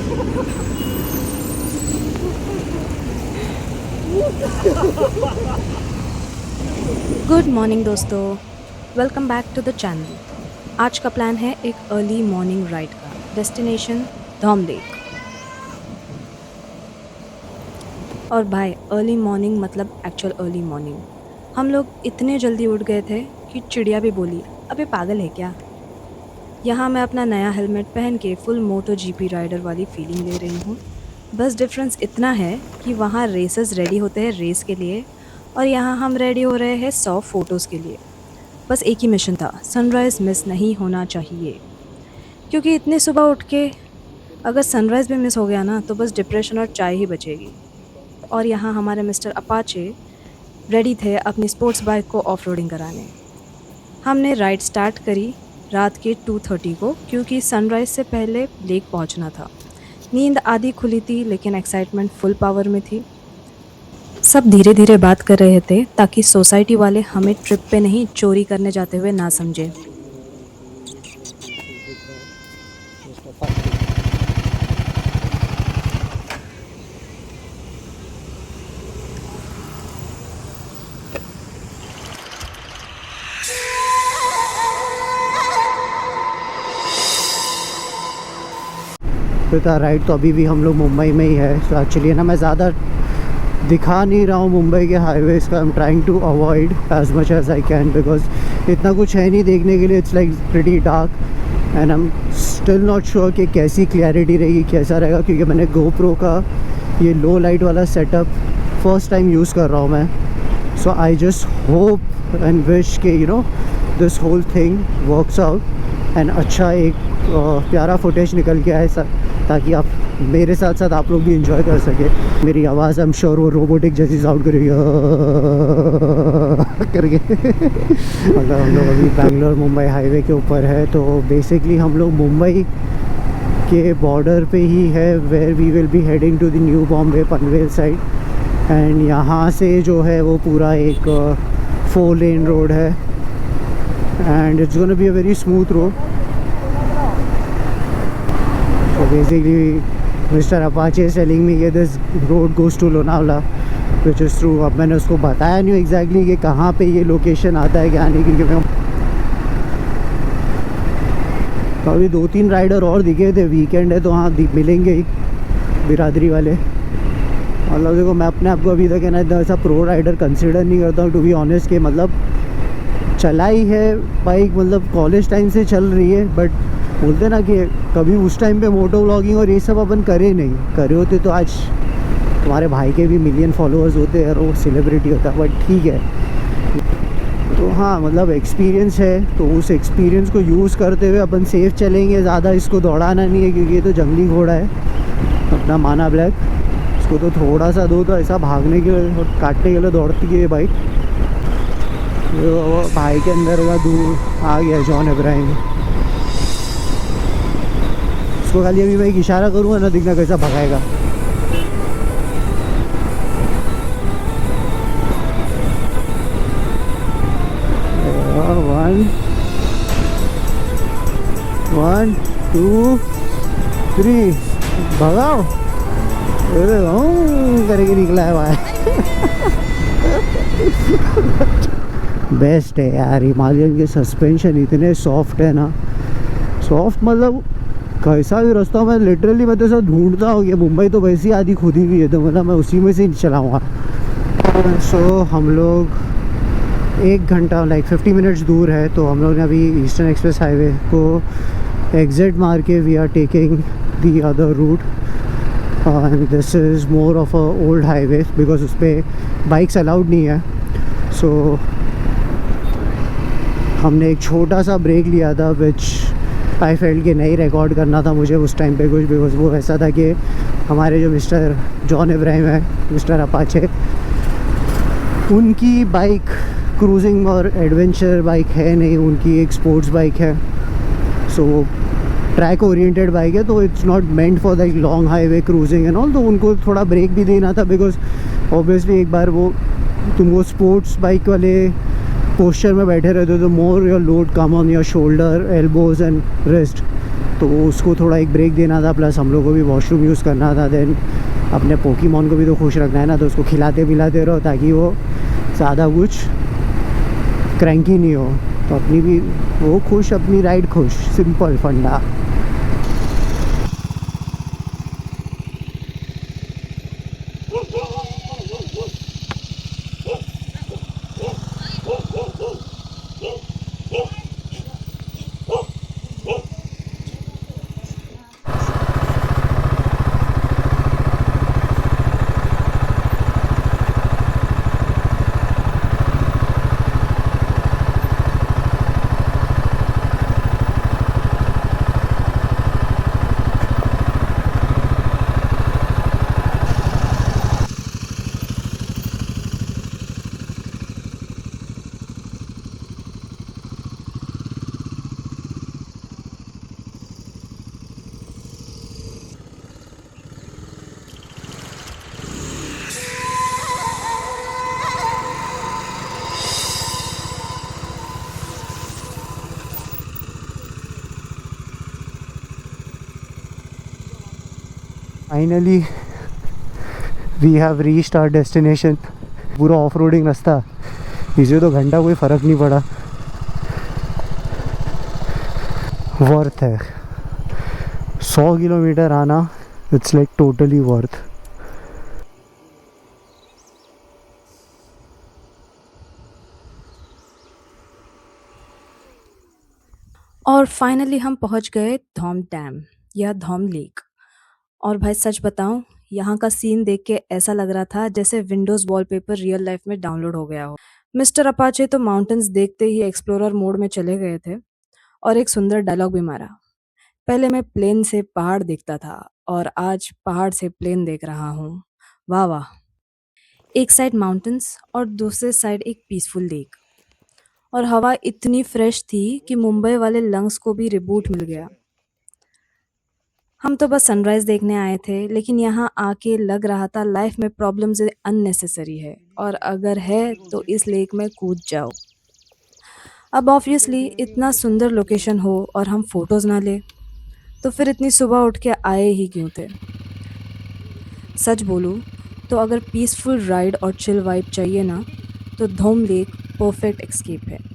Good morning दोस्तों, welcome back to the channel. आज का प्लान है एक अर्ली मॉर्निंग राइड का। Destination Dhom lake. और भाई अर्ली मॉर्निंग मतलब एक्चुअल अर्ली मॉर्निंग। हम लोग इतने जल्दी उठ गए थे कि चिड़िया भी बोली अबे पागल है क्या। यहाँ मैं अपना नया हेलमेट पहन के फुल मोटो जीपी राइडर वाली फीलिंग ले रही हूँ। बस डिफरेंस इतना है कि वहाँ रेसर्स रेडी होते हैं रेस के लिए और यहाँ हम रेडी हो रहे हैं 100 फोटोज़ के लिए। बस एक ही मिशन था, सनराइज़ मिस नहीं होना चाहिए। क्योंकि इतने सुबह उठ के अगर सनराइज़ भी मिस हो गया ना तो बस डिप्रेशन और चाय ही बचेगी। और यहाँ हमारे मिस्टर अपाचे रेडी थे अपनी स्पोर्ट्स बाइक को ऑफ रोडिंग कराने। हमने राइड स्टार्ट करी रात के 2:30 को, क्योंकि सनराइज़ से पहले लेक पहुँचना था। नींद आधी खुली थी लेकिन एक्साइटमेंट फुल पावर में थी। सब धीरे धीरे बात कर रहे थे ताकि सोसाइटी वाले हमें ट्रिप पे नहीं चोरी करने जाते हुए ना समझे। तो राइड तो अभी भी हम लोग मुंबई में ही है। तो एक्चुअली ना मैं ज़्यादा दिखा नहीं रहा हूँ मुंबई के हाईवेज़ का। I am trying to avoid as much as I can because इतना कुछ है नहीं देखने के लिए। It's like pretty dark and I am still not sure कि कैसी क्लैरिटी रहेगी, कैसा रहेगा, क्योंकि मैंने GoPro का ये लो लाइट वाला सेटअप फर्स्ट टाइम यूज़ कर रहा हूँ मैं। So I just hope and wish कि you know this whole thing works out and अच्छा एक प्यारा फुटेज निकल के आए ताकि आप मेरे साथ साथ आप लोग भी इंजॉय कर सके। मेरी आवाज़ आई एम श्योर वो रोबोटिक जैसी साउंड करेगी करके। मतलब हम लोग अभी बैंगलोर मुंबई हाईवे के ऊपर है। तो बेसिकली हम लोग मुंबई के बॉर्डर पे ही है where we will be heading to the new Bombay Panvel side. And यहाँ से जो है वो पूरा एक 4 लेन रोड है and it's gonna be a very smooth road. So basically Mr. Apache is telling me कि this road goes to Lonavala which is true। अब मैंने उसको बताया नहीं एग्जैक्टली कि कहाँ पे ये लोकेशन आता है क्या नहीं, क्योंकि मैं तो अभी 2-3 राइडर और दिखे थे। वीकेंड है तो हाँ मिलेंगे ही बिरादरी वाले। मतलब देखो मैं अपने आप को अभी तक है ना इतना ऐसा प्रो राइडर कंसिडर नहीं करता हूँ टू बी ऑनेस्ट। के मतलब चलाई है बाइक, मतलब कॉलेज टाइम से चल रही है, बट बोलते ना कि कभी उस टाइम पे मोटो व्लॉगिंग और ये सब अपन करे नहीं। करे होते तो आज तुम्हारे भाई के भी मिलियन फॉलोअर्स होते हैं और वो सेलिब्रिटी होता, बट ठीक है। तो हाँ मतलब एक्सपीरियंस है तो उस एक्सपीरियंस को यूज़ करते हुए अपन सेफ चलेंगे। ज़्यादा इसको दौड़ाना नहीं है क्योंकि ये तो जंगली घोड़ा है अपना माना ब्लैक। इसको तो थोड़ा सा दो तो ऐसा भागने के लिए और काटने के लिए दौड़ती है ये बाइक। तो भाई के अंदर का दूर आ गया जॉन इब्राहिम। उसको खाली अभी मैं एक इशारा करूँगा ना, दिखना कैसा भगाएगा। वन 2 3 भगाओ। करके निकला है भाई। बेस्ट है यार, हिमालयन के सस्पेंशन इतने सॉफ्ट है ना। सॉफ्ट मतलब कैसा भी रास्ता मैं लिटरली मैं तो ऐसा ढूंढता हूँ कि मुंबई तो वैसी आधी खुदी हुई है तो मतलब मैं उसी में से ही चलाऊँगा। सो हम लोग 1 घंटा लाइक 50 मिनट्स दूर है। तो हम लोग ने अभी ईस्टर्न एक्सप्रेस हाईवे को एग्जिट मार के we are taking the other route and this is more of a old highway because उस पर बाइक्स अलाउड नहीं है। सो हमने एक छोटा सा ब्रेक लिया था विच आई फेल्ट कि नहीं रिकॉर्ड करना था मुझे उस टाइम पे कुछ, बिकॉज वो ऐसा था कि हमारे जो मिस्टर जॉन इब्राहिम है, मिस्टर अपाचे, उनकी बाइक क्रूजिंग और एडवेंचर बाइक है नहीं, उनकी एक स्पोर्ट्स बाइक है। सो वो ट्रैक ओरिएंटेड बाइक है तो it's not meant for like long highway cruising and all. तो उनको थोड़ा ब्रेक भी देना था बिकॉज ऑब्वियसली एक बार वो तुम वो स्पोर्ट्स बाइक वाले पोस्चर में बैठे रहते हो तो मोर your load come on your shoulder, elbows and wrist तो उसको थोड़ा एक ब्रेक देना था, प्लस हम लोग को भी वॉशरूम यूज़ करना था। देन अपने पोकीमॉन को भी तो खुश रखना है ना, तो उसको खिलाते पिलाते रहो ताकि वो ज़्यादा कुछ क्रैंकी नहीं हो। तो अपनी भी वो खुश, अपनी राइड खुश, सिंपल फंडा। Finally we have reached our destination. पूरा ऑफ रोडिंग रास्ता, इसे तो घंटा कोई फ़र्क नहीं पड़ा। वर्थ है 100 किलोमीटर आना, इट्स लाइक टोटली वर्थ। और फाइनली हम पहुंच गए धौम डैम या धौम लेक। और भाई सच बताऊं, यहाँ का सीन देख के ऐसा लग रहा था जैसे विंडोज वॉलपेपर रियल लाइफ में डाउनलोड हो गया हो। मिस्टर अपाचे तो माउंटेन्स देखते ही एक्सप्लोरर मोड में चले गए थे और एक सुंदर डायलॉग भी मारा। पहले मैं प्लेन से पहाड़ देखता था और आज पहाड़ से प्लेन देख रहा हूँ। वाह वाह। एक साइड माउंटेन्स और दूसरे साइड एक पीसफुल लेक, और हवा इतनी फ्रेश थी कि मुंबई वाले लंग्स को भी रिबूट मिल गया। हम तो बस सनराइज देखने आए थे, लेकिन यहाँ आके लग रहा था लाइफ में प्रॉब्लम्स अननेसेसरी है, और अगर है तो इस लेक में कूद जाओ। अब ऑब्वियसली इतना सुंदर लोकेशन हो और हम फोटोज ना ले तो फिर इतनी सुबह उठ के आए ही क्यों थे। सच बोलूँ तो अगर पीसफुल राइड और चिल वाइब चाहिए ना, तो धौम लेक परफेक्ट एस्केप है।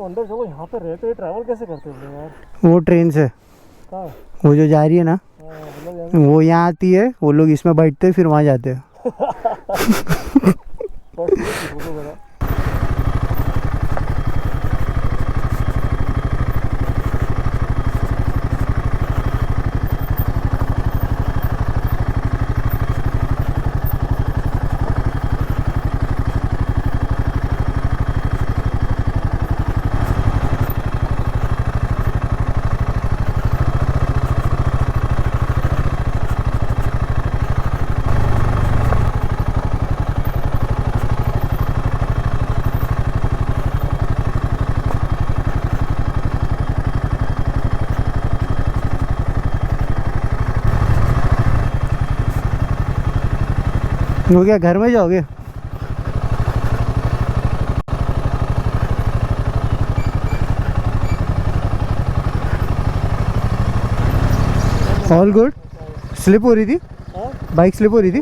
अंदर जो यहाँ पे रहते हैं ट्रैवल कैसे करते हैं यार? वो ट्रेन से, कहाँ? वो जो जा रही है ना, मतलब वो यहाँ आती है, वो लोग इसमें बैठते हैं, फिर वहाँ जाते हैं। फोटो बना। वो क्या घर में जाओगे? All good. स्लिप हो रही थी, बाइक स्लिप हो रही थी।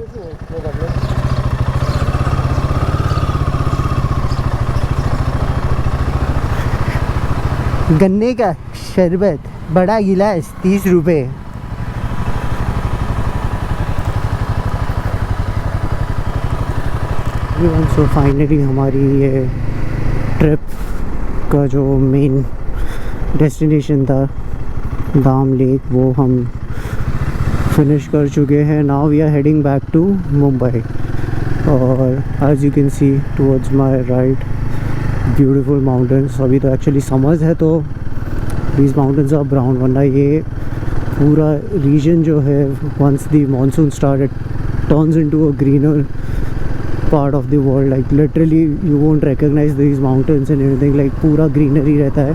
गन्ने का शरबत बड़ा गिलास 30 रुपये। सो फाइनली हमारी ये ट्रिप का जो मेन डेस्टिनेशन था दाम लेक, वो हम फिनिश कर चुके हैं। Now we are heading back to Mumbai. और as you can see towards my right beautiful mountains. अभी तो एक्चुअली समर्स है तो दीज माउंटेन्स आर ब्राउन, वरना ये पूरा रीजन जो है once the monsoon start it turns into a greener part of the world. Like literally you won't recognize these mountains and everything, like पूरा greenery रहता है।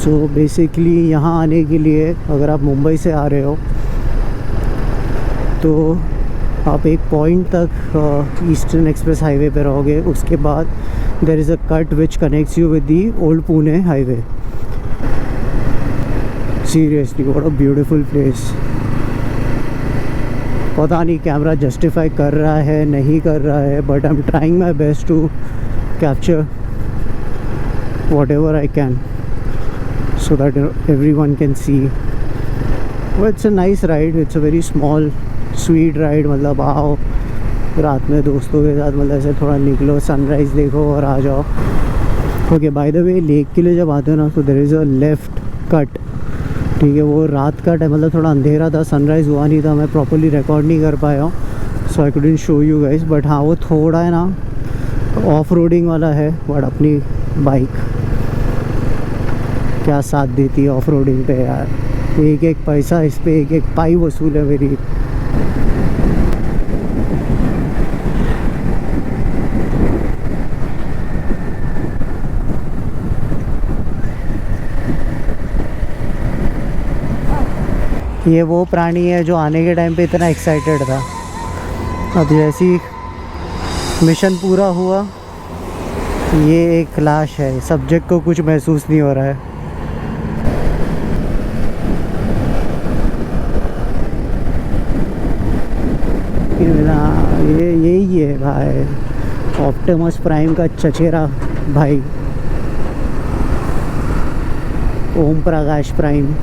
So basically यहाँ आने के लिए अगर आप मुंबई से आ रहे हो तो आप एक पॉइंट तक ईस्टर्न एक्सप्रेस हाईवे पे रहोगे। उसके बाद there is a cut which connects you with the old Pune highway. Seriously what a beautiful place. पता नहीं कैमरा जस्टिफाई कर रहा है नहीं कर रहा है, but I am trying my best to capture whatever I can so that everyone can see. It's a nice ride, it's a very small sweet ride. मतलब आओ रात में दोस्तों के साथ, मतलब ऐसे थोड़ा निकलो, सनराइज़ देखो और आ जाओ। Okay, by the way lake के लिए जब आते हो ना तो there is a left cut, ठीक है। वो रात का टाइम, मतलब थोड़ा अंधेरा था, सनराइज़ हुआ नहीं था, मैं प्रॉपर्ली रिकॉर्ड नहीं कर पाया हूँ, so I couldn't show you guys. But हाँ, वो थोड़ा है ना ऑफ रोडिंग वाला है, बट अपनी बाइक क्या साथ देती है ऑफ रोडिंग पे यार। एक एक पैसा इस पे एक एक पाई वसूल है मेरी। ये वो प्राणी है जो आने के टाइम पे इतना एक्साइटेड था। अब जैसी मिशन पूरा हुआ, ये एक लाश है, सब्जेक्ट को कुछ महसूस नहीं हो रहा है। ये यही है भाई, ऑप्टिमस प्राइम का चचेरा भाई Om Prakash prime.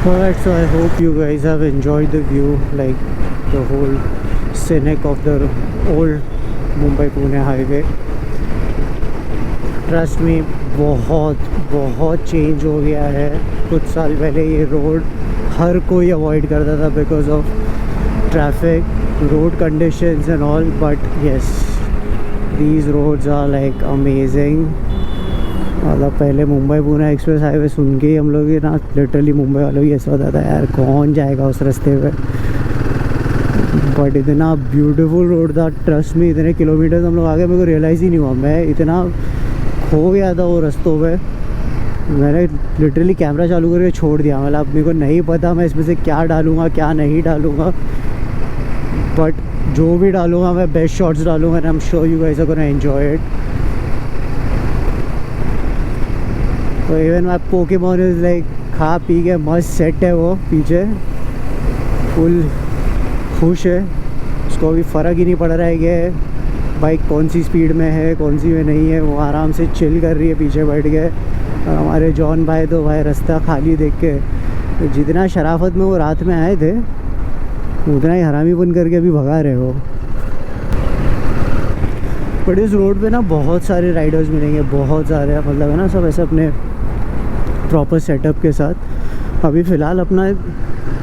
Alright, so I hope you guys have enjoyed the view, like the whole scenic of the old Mumbai-Pune highway. Trust me, बहुत चेंज हो गया है। कुछ साल पहले ये रोड हर कोई अवॉइड करता था because of traffic, road conditions and all, but yes these roads are like amazing. मतलब पहले मुंबई पुणे एक्सप्रेस हाईवे सुन के ही हम लोग ना लिटरली मुंबई वालों की ऐसा होता था यार कौन जाएगा उस रास्ते पे, बट इतना ब्यूटीफुल रोड था। ट्रस्ट में इतने किलोमीटर्स हम लोग आगे, मेरे को रियलाइज़ ही नहीं हुआ, मैं इतना खो गया था वो रास्तों पे। मैंने लिटरली कैमरा चालू करके छोड़ दिया, मतलब मेरे को नहीं पता मैं इसमें से क्या डालूँगा क्या नहीं डालूँगा, बट जो भी डालूँगा मैं बेस्ट शॉट्स डालूँगा and I am sure you guys are gonna enjoy it. तो even my Pokemon is like खा पी के मस्त सेट है, वो पीछे फुल खुश है, उसको अभी फ़र्क ही नहीं पड़ रहा है कि बाइक कौन सी स्पीड में है कौन सी में नहीं है। वो आराम से चिल कर रही है पीछे बैठ के। और हमारे जॉन भाई तो भाई रास्ता खाली देख के, तो जितना शराफत में वो रात में आए थे उतना ही हरामी बन करके अभी भगा रहे हो। बट इस रोड पे ना बहुत सारे राइडर्स मिलेंगे, बहुत सारे, मतलब है ना सब ऐसे अपने प्रॉपर सेटअप के साथ। अभी फ़िलहाल अपना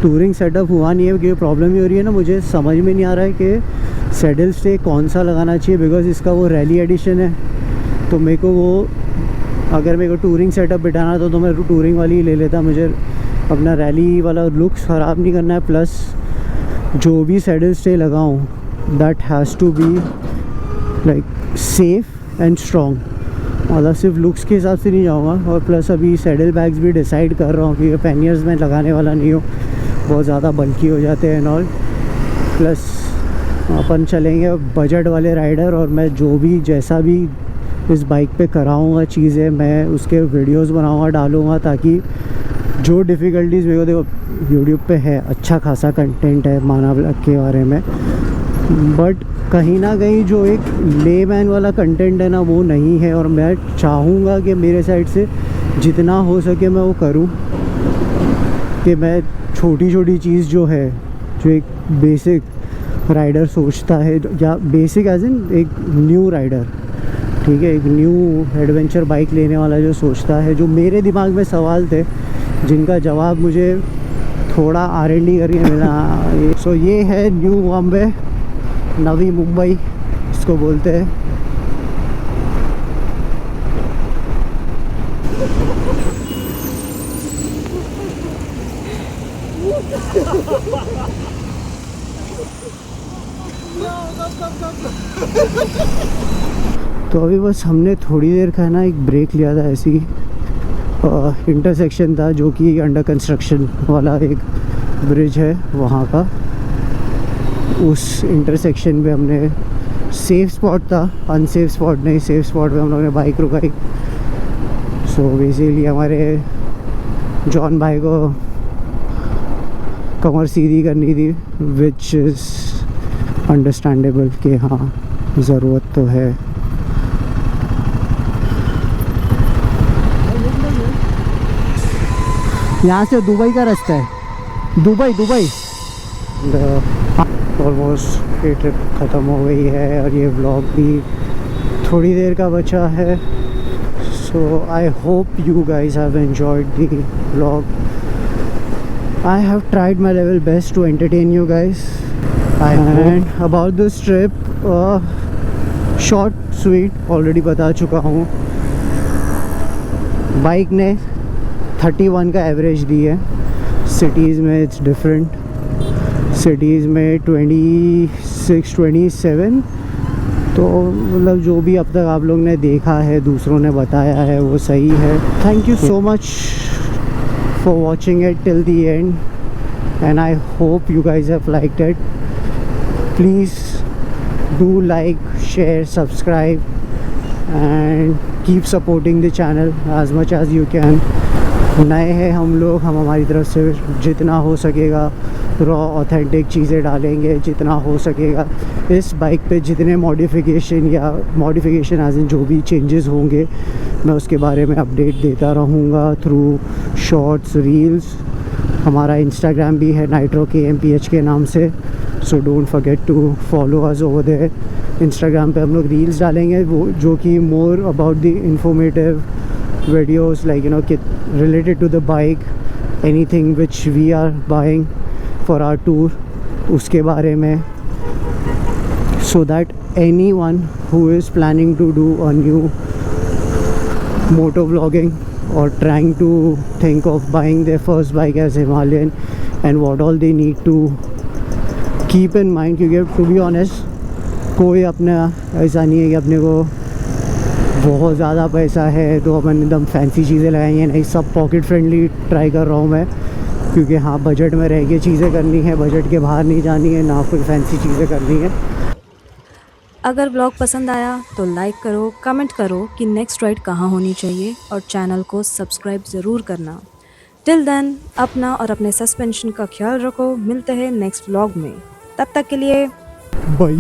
टूरिंग सेटअप हुआ नहीं है क्योंकि प्रॉब्लम ये हो रही है ना, मुझे समझ में नहीं आ रहा है कि सैडल स्टे कौन सा लगाना चाहिए, बिकॉज़ इसका वो रैली एडिशन है। तो मेरे को वो, अगर मेरे को टूरिंग सेटअप बिठाना था तो मैं टूरिंग वाली ही ले लेता। मुझे अपना रैली वाला लुक्स ख़राब नहीं करना है, प्लस जो भी सैडल स्टे लगाऊँ that has to be like safe and strong. मतलब सिर्फ लुक्स के हिसाब से नहीं जाऊँगा। और प्लस अभी सैडल बैग्स भी डिसाइड कर रहा हूँ कि पैनियर्स में लगाने वाला नहीं हो, बहुत ज़्यादा बल्की हो जाते हैं एंड ऑल। प्लस अपन चलेंगे बजट वाले राइडर, और मैं जो भी जैसा भी इस बाइक पे कराऊँगा चीज़ें, मैं उसके वीडियोस बनाऊँगा, डालूँगा, ताकि जो डिफ़िकल्टीज़ मेरे को, देखो यूट्यूब पे है अच्छा खासा कंटेंट है मानव के बारे में, बट कहीं ना कहीं जो एक लेमैन वाला कंटेंट है ना वो नहीं है। और मैं चाहूँगा कि मेरे साइड से जितना हो सके मैं वो करूँ, कि मैं छोटी छोटी चीज़ जो है, जो एक बेसिक राइडर सोचता है, या बेसिक एज इन एक न्यू राइडर, ठीक है, एक न्यू एडवेंचर बाइक लेने वाला जो सोचता है, जो मेरे दिमाग में सवाल थे जिनका जवाब मुझे थोड़ा R&D करके मिला। सो ये है न्यू बॉम्बे, नवी मुंबई इसको बोलते हैं। तो अभी बस हमने थोड़ी देर का ना एक ब्रेक लिया था, ऐसी इंटरसेक्शन था जो कि अंडर कंस्ट्रक्शन वाला एक ब्रिज है वहाँ का। उस इंटरसेक्शन पे हमने, सेफ स्पॉट था, अनसेफ स्पॉट नहीं, सेफ स्पॉट पे हम लोगों ने बाइक रुकाई। सो बेसिकली हमारे जॉन भाई को कमर सीधी करनी थी, विच इज़ अंडरस्टैंडेबल कि हाँ ज़रूरत तो है। यहाँ से दुबई का रास्ता है, दुबई। ऑलमोस्ट ये ट्रिप ख़त्म हो गई है और ये व्लॉग भी थोड़ी देर का बचा है। So I hope you guys have enjoyed the vlog. I have tried my level best to entertain you guys. And about this trip, short sweet already बता चुका हूँ। बाइक ने 31 का एवरेज दी है, सिटीज़ में इट्स डिफरेंट, सिटीज़ में 26 27। तो मतलब जो भी अब तक आप लोग ने देखा है, दूसरों ने बताया है, वो सही है। Thank you so much for watching it till the end and I hope you guys have liked it. Please do like, share, subscribe and keep supporting the channel as much as you can. नए हैं हम लोग, हम हमारी तरफ से जितना हो सकेगा रॉ ऑथेंटिक चीज़ें डालेंगे, जितना हो सकेगा। इस बाइक पे जितने मॉडिफिकेशन एज इन जो भी चेंजेस होंगे, मैं उसके बारे में अपडेट देता रहूँगा थ्रू शॉर्ट्स, रील्स। हमारा इंस्टाग्राम भी है नाइट्रो KMPH के नाम से, so don't forget to follow us over there. Instagram पे हम लोग रील्स डालेंगे, वो जो कि more about the informative videos, like related to the bike, anything which we are buying for our tour, उसके बारे में, so that anyone who is planning to do a new motor vlogging or trying to think of buying their first bike as Himalayan and what all they need to keep in mind, क्योंकि to be honest कोई अपना ऐसा नहीं है कि अपने को बहुत ज़्यादा पैसा है तो अपन एकदम फैंसी चीज़ें लगाएंगे, नहीं, सब पॉकेट फ्रेंडली ट्राई कर रहा हूँ मैं, क्योंकि हाँ बजट में रह के चीज़ें करनी है, बजट के बाहर नहीं जानी है, ना कोई फैंसी चीज़ें करनी है। अगर ब्लॉग पसंद आया तो लाइक करो, कमेंट करो कि नेक्स्ट राइड कहाँ होनी चाहिए, और चैनल को सब्सक्राइब ज़रूर करना। टिल देन अपना और अपने सस्पेंशन का ख्याल रखो। मिलते हैं नेक्स्ट व्लॉग में, तब तक के लिए बाय।